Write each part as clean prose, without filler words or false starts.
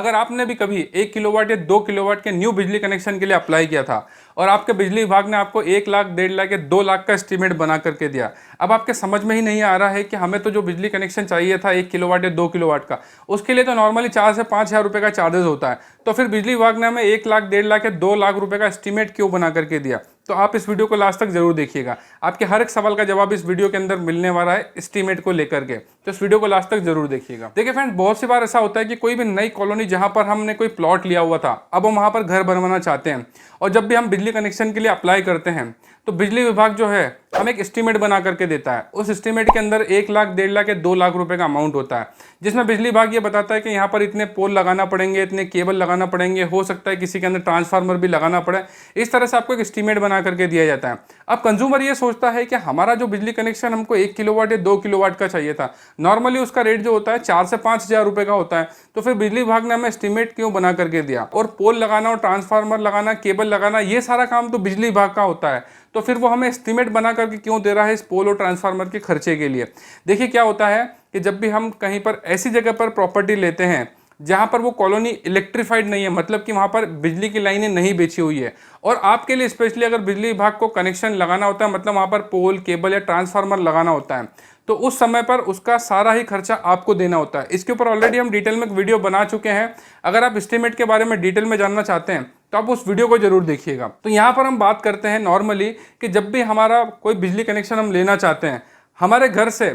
अगर आपने भी कभी 1 किलोवाट या 2 किलोवाट के न्यू बिजली कनेक्शन के लिए अप्लाई किया था और आपके बिजली विभाग ने आपको 1 लाख, 1.5 लाख या 2 लाख का एस्टीमेट बना करके दिया, अब आपके समझ में ही नहीं आ रहा है कि हमें तो जो बिजली कनेक्शन चाहिए था 1 किलोवाट या 2 किलोवाट का, उसके लिए तो नॉर्मली 4 से 5 हज़ार रुपये का चार्जेस होता है, तो फिर बिजली विभाग ने हमें 1 लाख, 1.5 लाख या 2 लाख रुपए का एस्टीमेट क्यों बना करके दिया। तो आप इस वीडियो को लास्ट तक जरूर देखिएगा, आपके हर एक सवाल का जवाब इस वीडियो के अंदर मिलने वाला है एस्टीमेट को लेकर के, तो इस वीडियो को लास्ट तक जरूर देखिएगा। देखिए फ्रेंड्स, बहुत सी बार ऐसा होता है कि कोई भी नई कॉलोनी जहां पर हमने कोई प्लॉट लिया हुआ था, अब हम वहां पर घर बनवाना चाहते हैं, और जब भी हम बिजली कनेक्शन के लिए अप्लाई करते हैं तो बिजली विभाग जो है हमें एक एस्टीमेट बना करके देता है। उस एस्टीमेट के अंदर 1 लाख, 1.5 लाख या 2 लाख रुपए का अमाउंट होता है, जिसमें बिजली विभाग ये बताता है कि यहाँ पर इतने पोल लगाना पड़ेंगे, इतने केबल लगाना पड़ेंगे, हो सकता है किसी के अंदर ट्रांसफार्मर भी लगाना पड़े। इस तरह से आपको एक एस्टीमेट बना करके दिया जाता है। अब कंज्यूमर ये सोचता है कि हमारा जो बिजली कनेक्शन हमको 1 किलोवाट या 2 किलोवाट का चाहिए था, नॉर्मली उसका रेट जो होता है 4 से 5 हज़ार रुपए का होता है, तो फिर बिजली विभाग ने हमें एस्टीमेट क्यों बना करके दिया। और पोल लगाना और ट्रांसफार्मर लगाना, केबल लगाना, ये सारा काम तो बिजली विभाग का होता है, तो फिर वो हमें एस्टीमेट बना करके क्यों दे रहा है इस पोल और ट्रांसफार्मर के खर्चे के लिए। देखिए क्या होता है कि जब भी हम कहीं पर ऐसी जगह पर प्रॉपर्टी लेते हैं जहां पर वो कॉलोनी इलेक्ट्रीफाइड नहीं है, मतलब कि वहां पर बिजली की लाइनें नहीं बिछी हुई है, और आपके लिए स्पेशली अगर बिजली विभाग को कनेक्शन लगाना होता है, मतलब वहां पर पोल, केबल या ट्रांसफार्मर लगाना होता है, तो उस समय पर उसका सारा ही खर्चा आपको देना होता है। इसके ऊपर ऑलरेडी हम डिटेल में एक वीडियो बना चुके हैं। अगर आप एस्टीमेट के बारे में डिटेल में जानना चाहते हैं तो आप उस वीडियो को जरूर देखिएगा। तो यहाँ पर हम बात करते हैं नॉर्मली कि जब भी हमारा कोई बिजली कनेक्शन हम लेना चाहते हैं, हमारे घर से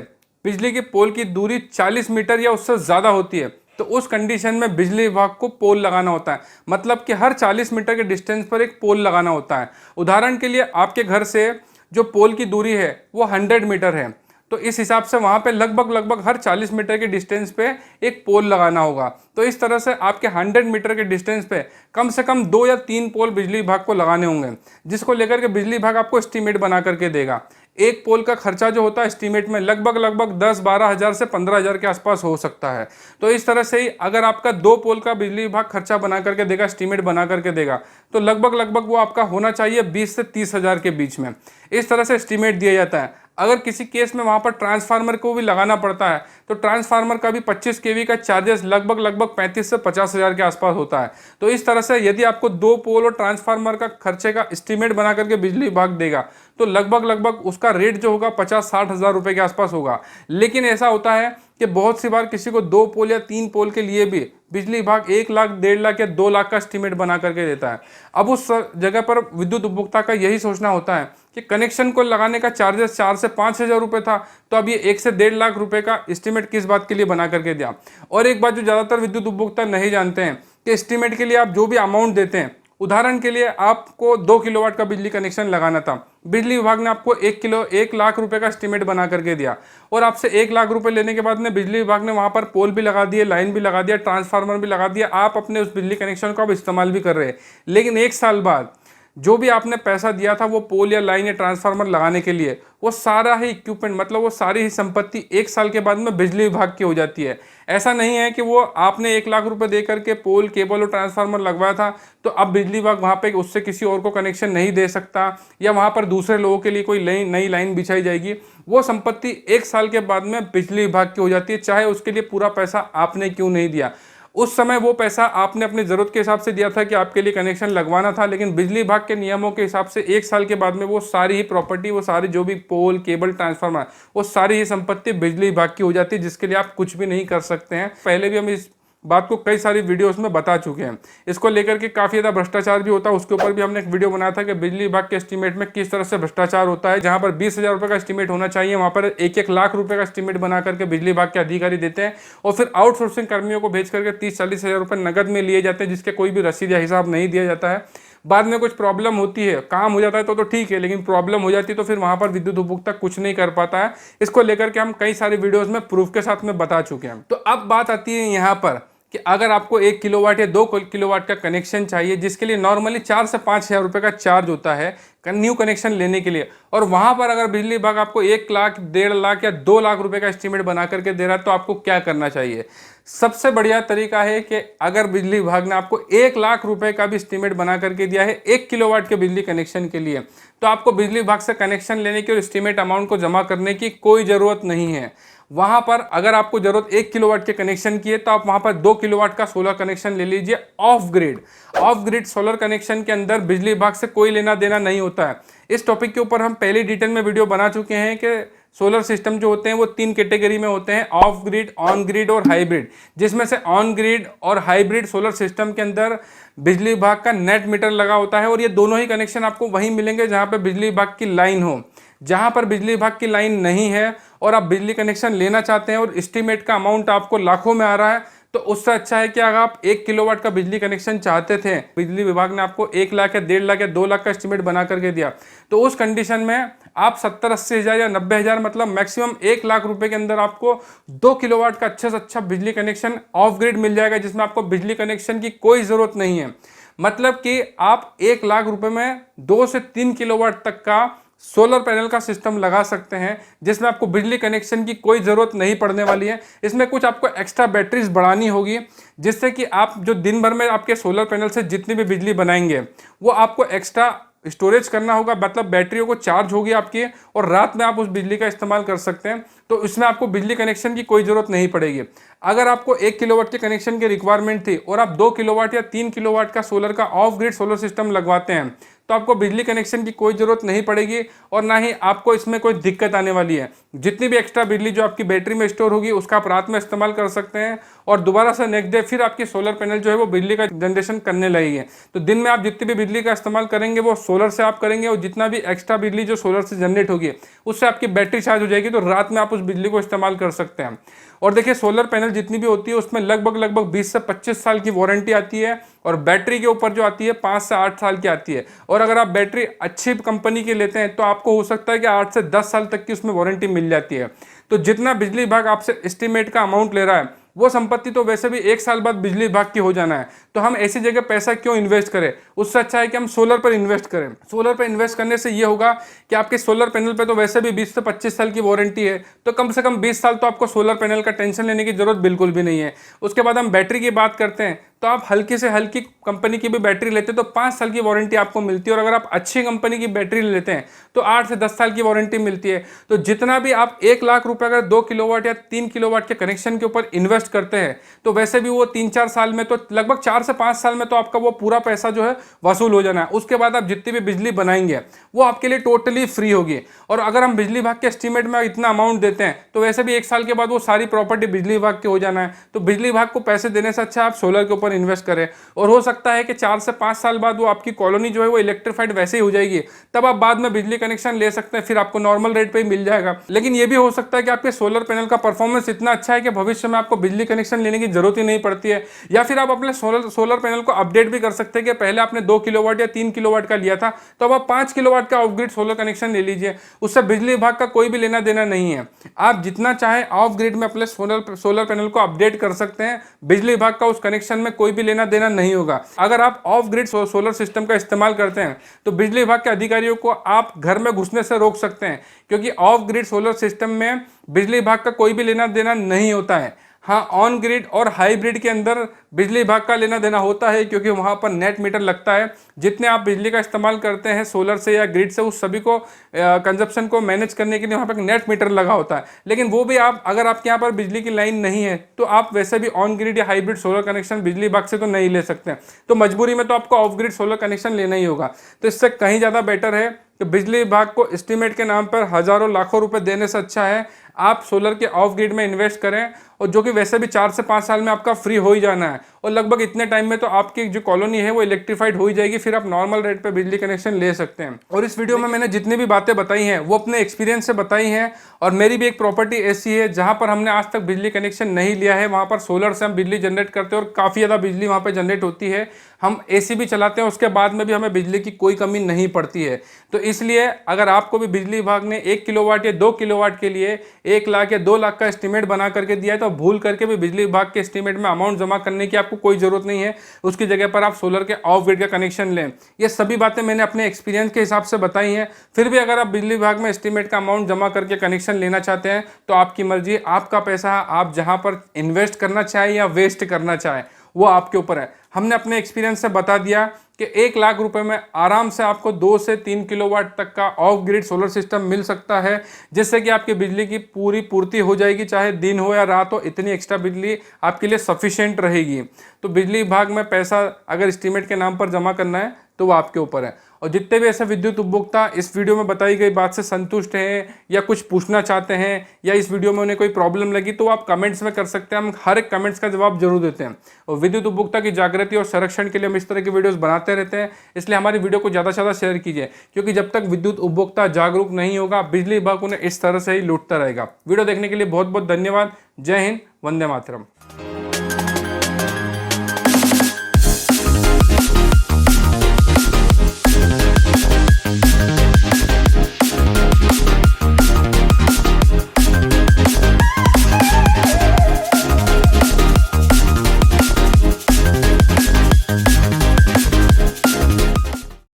बिजली के पोल की दूरी 40 मीटर या उससे ज़्यादा होती है, तो उस कंडीशन में बिजली विभाग को पोल लगाना होता है, मतलब कि हर 40 मीटर के डिस्टेंस पर एक पोल लगाना होता है। उदाहरण के लिए आपके घर से जो पोल की दूरी है वो 100 मीटर है, तो इस हिसाब से वहाँ पे लगभग हर 40 मीटर के डिस्टेंस पे एक पोल लगाना होगा। तो इस तरह से आपके 100 मीटर के डिस्टेंस पे कम से कम 2 या 3 पोल बिजली विभाग को लगाने होंगे, जिसको लेकर के बिजली विभाग आपको एस्टीमेट बना करके देगा। एक पोल का खर्चा जो होता है एस्टीमेट में लगभग 10-12 हज़ार से 15 हज़ार के आसपास हो सकता है। तो इस तरह से ही अगर आपका 2 पोल का बिजली विभाग खर्चा बना करके देगा, एस्टीमेट बना करके देगा, तो लगभग वो आपका होना चाहिए 20 से 30 हज़ार के बीच में। इस तरह से एस्टीमेट दिया जाता है। अगर किसी केस में वहाँ पर ट्रांसफार्मर को भी लगाना पड़ता है, तो ट्रांसफार्मर का भी 25 केवी का चार्जेस लगभग 35 से 50 हज़ार के आसपास होता है। तो इस तरह से यदि आपको 2 पोल और ट्रांसफार्मर का खर्चे का एस्टीमेट बना करके बिजली विभाग देगा, तो लगभग उसका रेट जो होगा 50-60 हज़ार रुपये के आसपास होगा। लेकिन ऐसा होता है कि बहुत सी बार किसी को 2 पोल या 3 पोल के लिए भी बिजली विभाग 1 लाख, 1.5 लाख या 2 लाख का एस्टीमेट बना करके देता है। अब उस जगह पर विद्युत उपभोक्ता का यही सोचना होता है कि कनेक्शन को लगाने का चार्जेस 4 से 5 हज़ार रुपये था, तो अब ये 1 से 1.5 लाख रुपए का एस्टीमेट किस बात के लिए बना करके दिया। और एक बात जो ज़्यादातर विद्युत उपभोक्ता नहीं जानते हैं कि एस्टीमेट के लिए आप जो भी अमाउंट देते हैं, उदाहरण के लिए आपको 2 किलोवाट का बिजली कनेक्शन लगाना था, बिजली विभाग ने आपको 1 लाख रुपए का एस्टीमेट बना करके दिया, और आपसे 1 लाख रुपए लेने के बाद में बिजली विभाग ने वहां पर पोल भी लगा दिए, लाइन भी लगा दिया, ट्रांसफार्मर भी लगा दिया, आप अपने उस बिजली कनेक्शन को आप इस्तेमाल भी कर रहे हैं। लेकिन 1 साल बाद जो भी आपने पैसा दिया था वो पोल या लाइन या ट्रांसफार्मर लगाने के लिए, वो सारा ही इक्विपमेंट, मतलब वो सारी ही संपत्ति 1 साल के बाद में बिजली विभाग की हो जाती है। ऐसा नहीं है कि वो आपने 1 लाख रुपए दे करके पोल, केबल और ट्रांसफार्मर लगवाया था, तो अब बिजली विभाग वहाँ पे उससे किसी और को कनेक्शन नहीं दे सकता, या वहाँ पर दूसरे लोगों के लिए कोई नई लाइन बिछाई जाएगी। वो संपत्ति 1 साल के बाद में बिजली विभाग की हो जाती है, चाहे उसके लिए पूरा पैसा आपने क्यों नहीं दिया। उस समय वो पैसा आपने अपनी ज़रूरत के हिसाब से दिया था कि आपके लिए कनेक्शन लगवाना था, लेकिन बिजली विभाग के नियमों के हिसाब से 1 साल के बाद में वो सारी ही प्रॉपर्टी, वो सारी जो भी पोल, केबल, ट्रांसफार्मर, वो सारी ही संपत्ति बिजली विभाग की हो जाती है, जिसके लिए आप कुछ भी नहीं कर सकते हैं। पहले भी हम इस बात को कई सारी वीडियोस में बता चुके हैं। इसको लेकर के काफ़ी ज़्यादा भ्रष्टाचार भी होता है, उसके ऊपर भी हमने एक वीडियो बनाया था कि बिजली विभाग के एस्टीमेट में किस तरह से भ्रष्टाचार होता है। जहां पर 20 हज़ार रुपये का एस्टीमेट होना चाहिए, वहां पर 1-1 लाख रुपए का एस्टीमेट बना करके बिजली विभाग के अधिकारी देते हैं, और फिर आउटसोर्सिंग कर्मियों को भेज करके 30-40 हज़ार रुपये नगद में लिए जाते हैं, जिसके कोई भी रसीद या हिसाब नहीं दिया जाता है। बाद में कुछ प्रॉब्लम होती है, काम हो जाता है तो ठीक है, लेकिन प्रॉब्लम हो जाती है तो फिर वहां पर विद्युत उपभोक्ता कुछ नहीं कर पाता है। इसको लेकर के हम कई सारी वीडियोस में प्रूफ के साथ में बता चुके हैं। तो अब बात आती है यहाँ पर कि अगर आपको 1 किलोवाट या 2 किलोवाट का कनेक्शन चाहिए, जिसके लिए नॉर्मली 4 से 5 हज़ार रुपये का चार्ज होता है, न्यू कनेक्शन लेने के लिए, और वहां पर अगर बिजली विभाग आपको 1 लाख, 1.5 लाख या 2 लाख रुपए का एस्टीमेट बना करके दे रहा है तो आपको क्या करना चाहिए? सबसे बढ़िया तरीका है कि अगर बिजली विभाग ने आपको 1 लाख रुपए का भी एस्टीमेट बना करके दिया है 1 किलोवाट के बिजली कनेक्शन के लिए, तो आपको बिजली विभाग से कनेक्शन लेने की और एस्टीमेट अमाउंट को जमा करने की कोई ज़रूरत नहीं है। वहां पर अगर आपको जरूरत 1 किलोवाट के कनेक्शन की है तो आप वहां पर 2 किलोवाट का सोलर कनेक्शन ले लीजिए of grid. Of grid solar connection के अंदर बिजली विभाग से कोई लेना देना नहीं होता है। इस टॉपिक के ऊपर हम पहले डिटेल में वीडियो बना चुके हैं कि सोलर सिस्टम जो होते हैं वो 3 कैटेगरी में होते हैं, ऑफ ग्रिड, ऑन ग्रिड और हाइब्रिड, जिसमें से ऑन ग्रिड और हाइब्रिड सोलर सिस्टम के अंदर बिजली विभाग का नेट मीटर लगा होता है, और ये दोनों ही कनेक्शन आपको वहीं मिलेंगे जहां पर बिजली विभाग की लाइन हो। जहां पर बिजली विभाग की लाइन नहीं है और आप बिजली कनेक्शन लेना चाहते हैं और एस्टीमेट का अमाउंट आपको लाखों में आ रहा है, तो उससे अच्छा है कि अगर आप 1 किलोवाट का बिजली कनेक्शन चाहते थे, बिजली विभाग ने आपको 1 लाख या 1.5 लाख या 2 लाख का एस्टीमेट बना करके दिया, तो उस कंडीशन में आप 70-80 हज़ार या 90 हज़ार मतलब मैक्सिमम 1 लाख रुपए के अंदर आपको 2 किलोवाट का अच्छे से अच्छा बिजली कनेक्शन ऑफ ग्रिड मिल जाएगा, जिसमें आपको बिजली कनेक्शन की कोई ज़रूरत नहीं है। मतलब कि आप 1 लाख रुपए में 2 से 3 किलोवाट तक का सोलर पैनल का सिस्टम लगा सकते हैं, जिसमें आपको बिजली कनेक्शन की कोई ज़रूरत नहीं पड़ने वाली है। इसमें कुछ आपको एक्स्ट्रा बैटरीज बढ़ानी होगी, जिससे कि आप जो दिन भर में आपके सोलर पैनल से जितनी भी बिजली बनाएंगे वो आपको एक्स्ट्रा स्टोरेज करना होगा, मतलब बैटरियों को चार्ज होगी आपकी और रात में आप उस बिजली का इस्तेमाल कर सकते हैं। तो इसमें आपको बिजली कनेक्शन की कोई ज़रूरत नहीं पड़ेगी। अगर आपको 1 किलोवाट के कनेक्शन की रिक्वायरमेंट थी और आप 2 किलोवाट या 3 किलोवाट का सोलर का ऑफ ग्रिड सोलर सिस्टम लगवाते हैं, तो आपको बिजली कनेक्शन की कोई ज़रूरत नहीं पड़ेगी और ना ही आपको इसमें कोई दिक्कत आने वाली है। जितनी भी एक्स्ट्रा बिजली जो आपकी बैटरी में स्टोर होगी उसका आप रात में इस्तेमाल कर सकते हैं और दोबारा से नेक्स्ट डे फिर आपकी सोलर पैनल जो है वो बिजली का जनरेशन करने लगेगी। तो दिन में आप जितनी भी बिजली का इस्तेमाल करेंगे वो सोलर से आप करेंगे, और जितना भी एक्स्ट्रा बिजली जो सोलर से जनरेट होगी उससे आपकी बैटरी चार्ज हो जाएगी, तो रात में आप उस बिजली को इस्तेमाल कर सकते हैं। और देखिए, सोलर पैनल जितनी भी होती है उसमें लगभग 20 से 25 साल की वारंटी आती है, और बैटरी के ऊपर जो आती है 5 से 8 साल की आती है। और अगर आप बैटरी अच्छी कंपनी की लेते हैं तो आपको हो सकता है कि 8 से 10 साल तक की उसमें वारंटी मिल जाती है। तो जितना बिजली विभाग आपसे एस्टीमेट का अमाउंट ले रहा है वो संपत्ति तो वैसे भी 1 साल बाद बिजली विभाग की हो जाना है, तो हम ऐसी जगह पैसा क्यों इन्वेस्ट करें? उससे अच्छा है कि हम सोलर पर इन्वेस्ट करें। सोलर पर इन्वेस्ट करने से ये होगा कि आपके सोलर पैनल पे तो वैसे भी 20 से 25 साल की वारंटी है, तो कम से कम 20 साल तो आपको सोलर पैनल का टेंशन लेने की जरूरत बिल्कुल भी नहीं है। उसके बाद हम बैटरी की बात करते हैं, तो आप हल्की से हल्की कंपनी की भी बैटरी लेते हैं तो 5 साल की वारंटी आपको मिलती है, और अगर आप अच्छी कंपनी की बैटरी लेते हैं तो 8 से 10 साल की वारंटी मिलती है। तो जितना भी आप 1 लाख रुपए अगर 2 किलोवाट या 3 किलोवाट के कनेक्शन के ऊपर इन्वेस्ट करते हैं, तो वैसे भी वो 3-4 साल में, तो लगभग 4 से 5 साल में तो आपका वो पूरा पैसा जो है वसूल हो जाना है। उसके बाद आप जितनी भी बिजली बनाएंगे वो आपके लिए टोटली फ्री होगी। और अगर हम बिजली विभाग के एस्टीमेट में इतना अमाउंट देते हैं तो वैसे भी 1 साल के बाद वो सारी प्रॉपर्टी बिजली विभाग की हो जाना है। तो बिजली विभाग को पैसे देने से अच्छा आप सोलर के ऊपर इन्वेस्ट करें, और हो सकता है कि 4 से 5 साल बाद वो आपकी कॉलोनी जो है वो इलेक्ट्रीफाइड वैसे ही हो जाएगी, तब आप बाद में बिजली कनेक्शन ले सकते हैं, फिर आपको नॉर्मल रेट पे ही मिल जाएगा। लेकिन ये भी हो सकता है कि आपके सोलर पैनल का परफॉर्मेंस इतना अच्छा है कि भविष्य में आपको बिजली कनेक्शन लेने की जरूरत ही नहीं पड़ती है, या फिर आप अपने सोलर पैनल को अपडेट भी कर सकते हैं कि पहले आपने 2 किलोवाट या 3 किलोवाट का लिया था, तो अब आप 5 किलोवाट का ऑफ ग्रिड सोलर कनेक्शन ले लीजिए। उससे बिजली विभाग का कोई भी लेना देना नहीं है। आप जितना चाहे ऑफ ग्रिड में अपने सोलर पैनल को अपडेट कर सकते हैं, बिजली विभाग का उस कनेक्शन में कोई भी लेना देना नहीं होगा। अगर आप ऑफ ग्रिड सोलर सिस्टम का इस्तेमाल करते हैं तो बिजली विभाग के अधिकारियों को आप घर में घुसने से रोक सकते हैं, क्योंकि ऑफ ग्रिड सोलर सिस्टम में बिजली विभाग का कोई भी लेना देना नहीं होता है। हाँ, ऑन ग्रिड और हाइब्रिड के अंदर बिजली विभाग का लेना देना होता है, क्योंकि वहाँ पर नेट मीटर लगता है। जितने आप बिजली का इस्तेमाल करते हैं सोलर से या ग्रिड से, उस सभी को कंजप्शन को मैनेज करने के लिए वहाँ पर नेट मीटर लगा होता है। लेकिन वो भी आप, अगर आपके यहाँ पर बिजली की लाइन नहीं है तो आप वैसे भी ऑन ग्रिड या हाइब्रिड सोलर कनेक्शन बिजली विभाग से तो नहीं ले सकते, तो मजबूरी में तो आपको ऑफ ग्रिड सोलर कनेक्शन लेना ही होगा। तो इससे कहीं ज़्यादा बेटर है कि बिजली विभाग को एस्टीमेट के नाम पर हज़ारों लाखों रुपए देने से अच्छा है आप सोलर के ऑफ ग्रिड में इन्वेस्ट करें, और जो कि वैसे भी 4 से 5 साल में आपका फ्री हो ही जाना है, और लगभग इतने टाइम में तो आपकी जो कॉलोनी है वो इलेक्ट्रीफाइड हो ही जाएगी, फिर आप नॉर्मल रेट पे बिजली कनेक्शन ले सकते हैं। और इस वीडियो में मैंने जितनी भी बातें बताई हैं वो अपने एक्सपीरियंस से बताई हैं, और मेरी भी एक प्रॉपर्टी ऐसी है जहाँ पर हमने आज तक बिजली कनेक्शन नहीं लिया है। वहाँ पर सोलर से हम बिजली जनरेट करते हैं और काफ़ी ज़्यादा बिजली वहाँ पर जनरेट होती है। हम AC भी चलाते हैं, उसके बाद में भी हमें बिजली की कोई कमी नहीं पड़ती है। तो इसलिए अगर आपको भी बिजली विभाग ने 1 किलोवाट या 2 किलोवाट के लिए 1 लाख या 2 लाख का एस्टीमेट बना करके दिया है, तो तो भूल करके भी बिजली विभाग के एस्टीमेट में अमाउंट जमा करने की आपको कोई ज़रूरत नहीं है। उसकी जगह पर आप सोलर के ऑफ ग्रिड का कनेक्शन लें। ये सभी बातें मैंने अपने एक्सपीरियंस के हिसाब से बताई हैं। फिर भी अगर आप बिजली विभाग में एस्टीमेट का अमाउंट जमा करके कनेक्शन लेना चाहते हैं तो आपकी मर्जी, आपका पैसा आप जहां पर इन्वेस्ट करना चाहें या वेस्ट करना चाहें वो आपके ऊपर है। हमने अपने एक्सपीरियंस से बता दिया कि 1 लाख रुपए में आराम से आपको 2 से 3 किलोवाट तक का ऑफ ग्रिड सोलर सिस्टम मिल सकता है, जिससे कि आपकी बिजली की पूरी पूर्ति हो जाएगी, चाहे दिन हो या रात हो, इतनी एक्स्ट्रा बिजली आपके लिए सफिशिएंट रहेगी। तो बिजली विभाग में पैसा अगर एस्टीमेट के नाम पर जमा करना है तो वो आपके ऊपर है। और जितने भी ऐसे विद्युत उपभोक्ता इस वीडियो में बताई गई बात से संतुष्ट हैं या कुछ पूछना चाहते हैं या इस वीडियो में उन्हें कोई प्रॉब्लम लगी तो आप कमेंट्स में कर सकते हैं। हम हर एक कमेंट्स का जवाब जरूर देते हैं। और विद्युत उपभोक्ता की जागृति और संरक्षण के लिए हम इस तरह की वीडियोस बनाते रहते हैं, इसलिए हमारी वीडियो को ज़्यादा से ज़्यादा शेयर कीजिए, क्योंकि जब तक विद्युत उपभोक्ता जागरूक नहीं होगा बिजली विभाग उन्हें इस तरह से ही लूटता रहेगा। वीडियो देखने के लिए बहुत बहुत धन्यवाद। जय हिंद, वंदे मातरम।